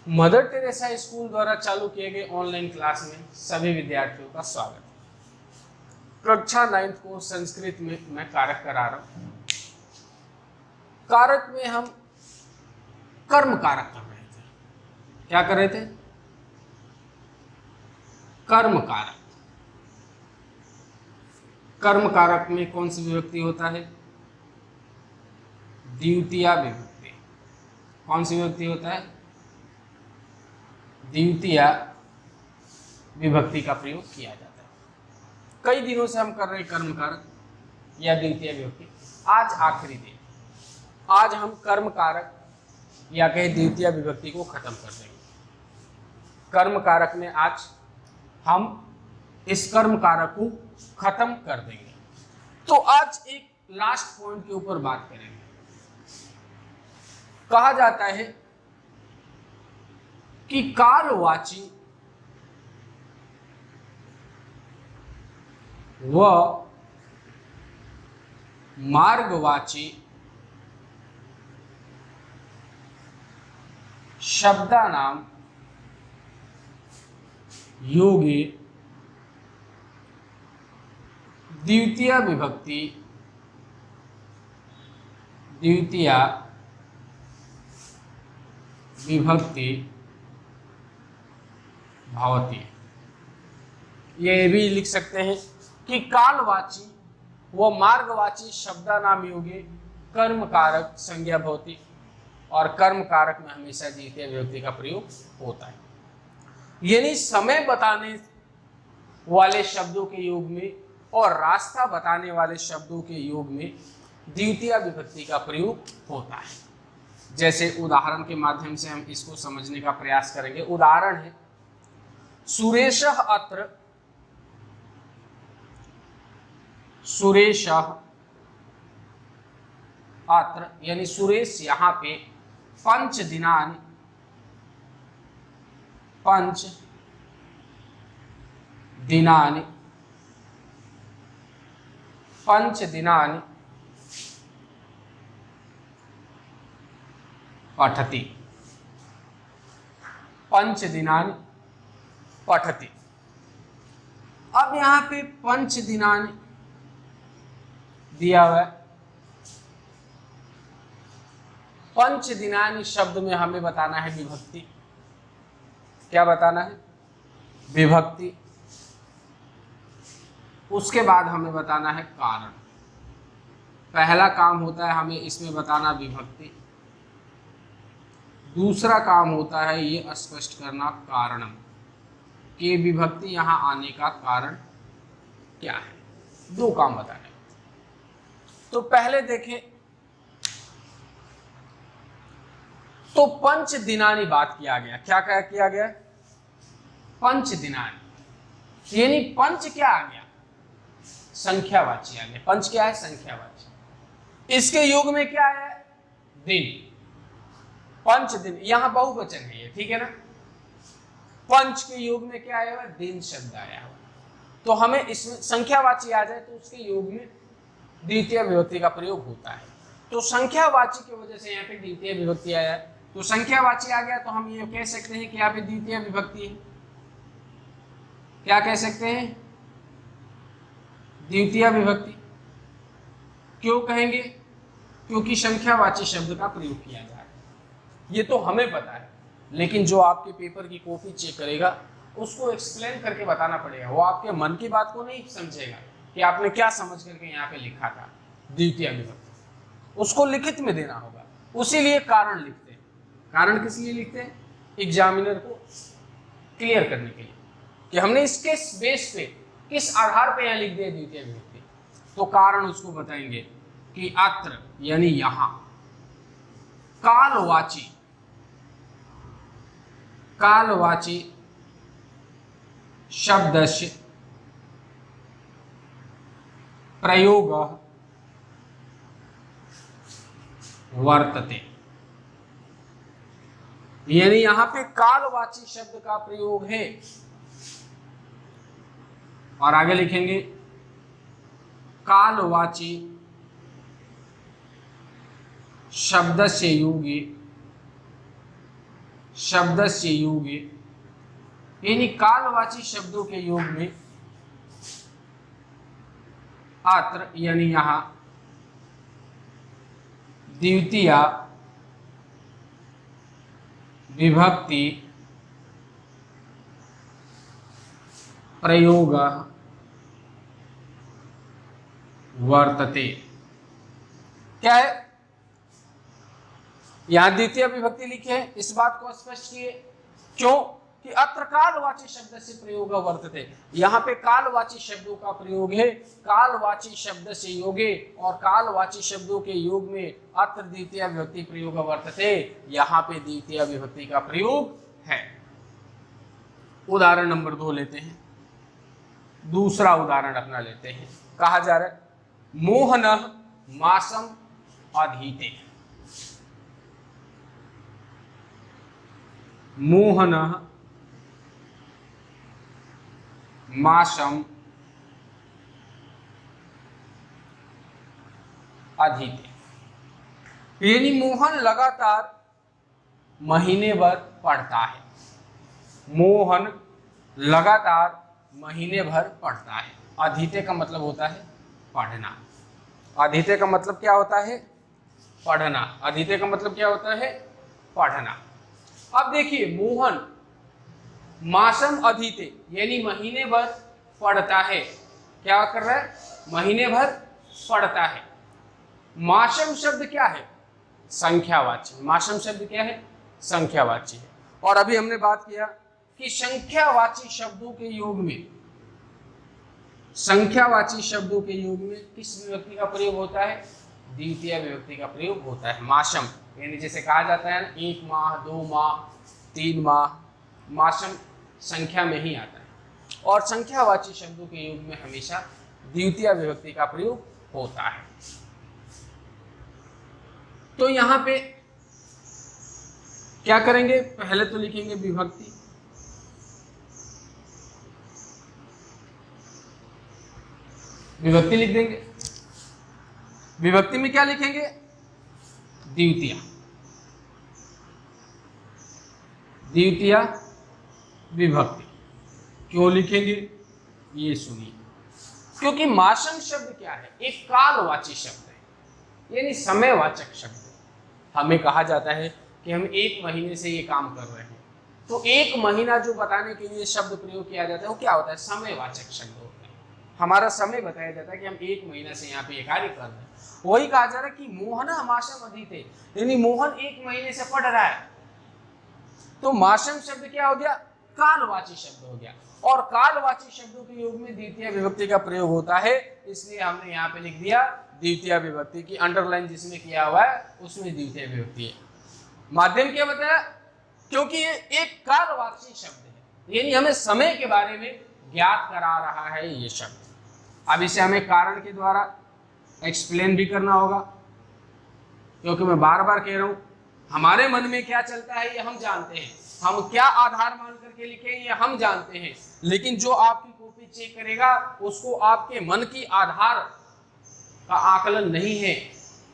Mother Teresa school द्वारा चालू किए गए ऑनलाइन क्लास में सभी विद्यार्थियों का स्वागत है। कक्षा 9th को संस्कृत में मैं कारक करा रहा हूं। कारक में हम कर्म कारक कर रहे थे। क्या कर रहे थे? कर्म कारक। कर्म कारक में कौन सी विभक्ति होता है? द्वितीय विभक्ति। कौन सी विभक्ति होता है? द्वितीय विभक्ति का प्रयोग किया जाता है। कई दिनों से हम कर रहे हैं कर्म कारक या द्वितीय विभक्ति। आज आखिरी दिन, आज हम कर्म कारक या कहे द्वितीय विभक्ति को खत्म कर देंगे। कर्म कारक में आज हम इस कर्म कारक को खत्म कर देंगे। तो आज एक लास्ट पॉइंट के ऊपर बात करेंगे। कहा जाता है कि कालवाची व मार्गवाची शब्दानाम योगे द्वितीय विभक्ति भवति। ये भी लिख सकते हैं कि कालवाची व मार्गवाची शब्दानाम योगे कर्म कारक संज्ञा भवति, और कर्म कारक में हमेशा द्वितीय विभक्ति का प्रयोग होता है। यानी समय बताने वाले शब्दों के योग में और रास्ता बताने वाले शब्दों के योग में द्वितीय विभक्ति का प्रयोग होता है। जैसे उदाहरण के माध्यम से हम इसको समझने का प्रयास करेंगे। उदाहरण है सुरेशः अत्र, सुरेशः अत्र यानी सुरेश यहाँ पे पंच दिनानि पठति। पंच दिनानि पठति। अब यहाँ पे पंच दिनानि दिया हुआ है। पंच दिनानि शब्द में हमें बताना है विभक्ति। क्या बताना है? विभक्ति। उसके बाद हमें बताना है कारण। पहला काम होता है हमें इसमें बताना विभक्ति। दूसरा काम होता है ये स्पष्ट करना कारणम, कि विभक्ति यहाँ आने का कारण क्या है। दो काम बताने। तो पहले देखें तो पंच दिनानी बात किया गया। क्या क्या किया गया? पंच दिनानी। यानी पंच क्या आ गया? संख्यावाची आ गया। पंच क्या है? संख्यावाची। इसके योग में क्या है? दिन। पंच दिन, यहां बहुवचन है ये, ठीक है ना। पंच के योग में क्या आया हुआ? दिन शब्द आया हुआ। तो हमें इसमें संख्यावाची आ जाए तो उसके योग में द्वितीय विभक्ति का प्रयोग होता है। तो संख्यावाची की वजह से यहाँ पे द्वितीय विभक्ति आया है। तो संख्यावाची आ गया तो हम ये कह सकते हैं कि यहाँ पे द्वितीय विभक्ति है। क्या कह सकते हैं? द्वितीय विभक्ति। क्यों कहेंगे? क्योंकि संख्यावाची शब्द का प्रयोग किया जा रहा है। ये तो हमें पता है, लेकिन जो आपके पेपर की कॉपी चेक करेगा उसको एक्सप्लेन करके बताना पड़ेगा। वो आपके मन की बात को नहीं समझेगा कि आपने क्या समझ करके यहाँ पे लिखा था द्वितीय विभक्ति। उसको लिखित में देना होगा। उसीलिए कारण लिखते हैं। कारण किस लिए लिखते हैं? एग्जामिनर को क्लियर करने के लिए कि हमने इसके बेस पे, किस आधार पे यहाँ लिख दिया द्वितीय विभक्ति। तो कारण उसको बताएंगे कि अत्र यानी यहां, कालवाची शब्दस्य प्रयोगः वर्तते। यानी यहां पे कालवाची शब्द का प्रयोग है। और आगे लिखेंगे कालवाची शब्द से योगी शब्दस्य युगे, यानी कालवाची शब्दों के योग में अत्र यानी यहां द्वितीया विभक्ति प्रयोग वर्तते। क्या है, यहां द्वितीय विभक्ति लिखी है, इस बात को स्पष्ट किए। क्यों कि अत्र कालवाची शब्द से प्रयोग वर्तते, यहां पे कालवाची शब्दों का प्रयोग है। कालवाची शब्द से योगे, और कालवाची शब्दों के योग में अत्र द्वितीय विभक्ति प्रयोग वर्तते, यहां पे द्वितीय विभक्ति का प्रयोग है। उदाहरण नंबर 2 लेते हैं। दूसरा उदाहरण अपना लेते हैं। कहा जा रहा है मोहनः मासम अधीते। मोहनः मासम अधीते, यानी मोहन लगातार महीने भर पढ़ता है। मोहन लगातार महीने भर पढ़ता है। अधीते का मतलब होता है पढ़ना। अधीते का मतलब क्या होता है, पढ़ना। अधीते का मतलब क्या होता है, पढ़ना। अब देखिए मोहन मासम अधीते यानी महीने भर पढ़ता है। क्या कर रहा है, महीने भर पढ़ता है। मासम शब्द क्या है, संख्यावाची। मासम शब्द क्या है, संख्यावाची है। और अभी हमने बात किया कि संख्यावाची शब्दों के योग में, संख्यावाची शब्दों के योग में किस विभक्ति का प्रयोग होता है, द्वितीय विभक्ति का प्रयोग होता है। मासम यानी जैसे कहा जाता है ना 1 माह 2 माह 3 माह, मासम संख्या में ही आता है। और संख्यावाची शब्दों के योग में हमेशा द्वितीय विभक्ति का प्रयोग होता है। तो यहां पे क्या करेंगे, पहले तो लिखेंगे विभक्ति। विभक्ति लिख देंगे। विभक्ति में क्या लिखेंगे, द्वितीय। द्वितीय विभक्ति क्यों लिखेंगे, ये सुनिए। क्योंकि मासम शब्द क्या है, एक कालवाची शब्द है, यानी समयवाचक शब्द है। हमें कहा जाता है कि हम 1 महीने से ये काम कर रहे हैं, तो 1 महीना जो बताने के लिए शब्द प्रयोग किया जाता है वो क्या होता है, समयवाचक शब्द होता है। हमारा समय बताया जाता है कि हम 1 महीना से यहाँ पे ये कार्य कर रहे हैं। वही कहा जा रहा है कि मोहन मासम अधीते, यानी मोहन 1 महीने से पढ़ रहा है। तो मासम शब्द क्या हो गया, कालवाची शब्द हो गया। और कालवाची शब्दों के योग में द्वितीय विभक्ति का प्रयोग होता है, इसलिए हमने यहाँ पे लिख दिया द्वितीय विभक्ति की। अंडरलाइन जिसमें किया हुआ है उसमें द्वितीय विभक्ति है। माध्यम क्या बताया, क्योंकि ये एक कालवाची शब्द है, यानी हमें समय के बारे में ज्ञात करा रहा है ये शब्द। अब इसे हमें कारण के द्वारा एक्सप्लेन भी करना होगा, क्योंकि मैं बार बार कह रहा हूं हमारे मन में क्या चलता है ये हम जानते हैं, हम क्या आधार मान करके लिखें ये हम जानते हैं, लेकिन जो आपकी कॉपी चेक करेगा उसको आपके मन की आधार का आकलन नहीं है,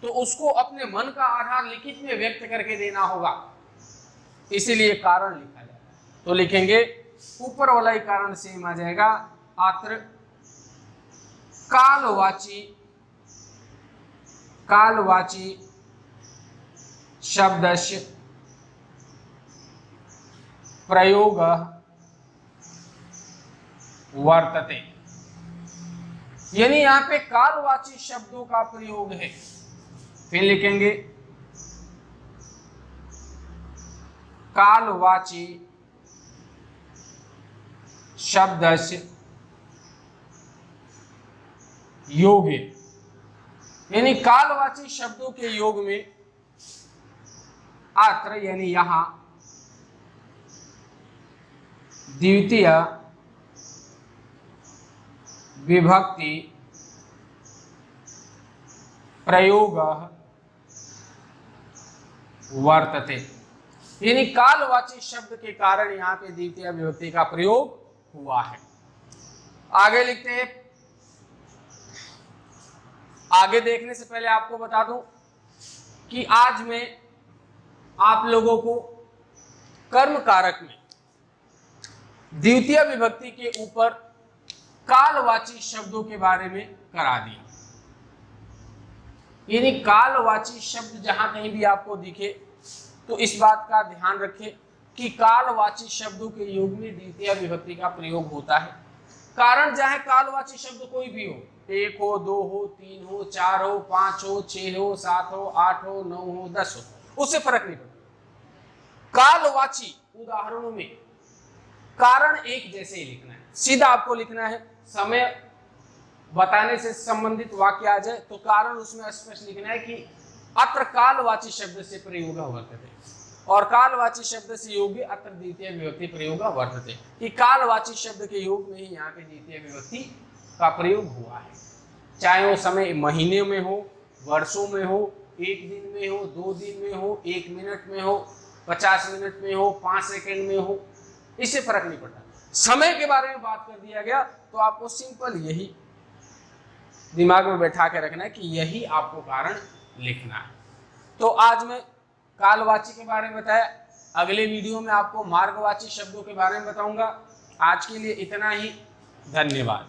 तो उसको अपने मन का आधार लिखित में व्यक्त करके देना होगा, इसीलिए कारण लिखा जाता है। तो लिखेंगे ऊपर वाला ही कारण सेम आ जाएगा, अत्र कालवाची शब्दस्य प्रयोग वर्तते, यानी यहां पे कालवाची शब्दों का प्रयोग है। फिर लिखेंगे कालवाची शब्दस्य योगे, यानी कालवाची शब्दों के योग में अत्र यानी यहां द्वितीय विभक्ति प्रयोग वर्तते, यानी कालवाची शब्द के कारण यहां पे द्वितीय विभक्ति का प्रयोग हुआ है। आगे लिखते हैं। आगे देखने से पहले आपको बता दूं कि आज मैं आप लोगों को कर्म कारक में द्वितीय विभक्ति के ऊपर कालवाची शब्दों के बारे में करा दिया। यानी कालवाची शब्द जहां कहीं भी आपको दिखे तो इस बात का ध्यान रखें कि कालवाची शब्दों के योग में द्वितीय विभक्ति का प्रयोग होता है। कारण चाहे कालवाची शब्द कोई भी हो, 1 हो, 2 हो, 3 हो, 4 हो, 5 हो, 6 हो, 7 हो, 8 हो, 9 हो, 10 हो, उससे फर्क नहीं पड़ता। कालवाची उदाहरणों में कारण एक जैसे ही लिखना है, सीधा आपको लिखना है। समय बताने से संबंधित वाक्य आ जाए तो कारण उसमें स्पष्ट लिखना है कि अत्र कालवाची शब्द से प्रयोग वर्तते और कालवाची शब्द से योग अत्र द्वितीय विभक्ति प्रयोग वर्तते, कि कालवाची शब्द के योग में ही यहाँ पे द्वितीय विभक्ति का प्रयोग हुआ है। चाहे वो समय महीने में हो, वर्षों में हो, 1 दिन में हो, 2 दिन में हो, 1 मिनट में हो, 50 मिनट में हो, 5 सेकंड में हो, इससे फर्क नहीं पड़ता। समय के बारे में बात कर दिया गया तो आपको सिंपल यही दिमाग में बैठा के रखना है कि यही आपको कारण लिखना है। तो आज मैं कालवाची के बारे में बताया, अगले वीडियो में आपको मार्गवाची शब्दों के बारे में बताऊंगा। आज के लिए इतना ही, धन्यवाद।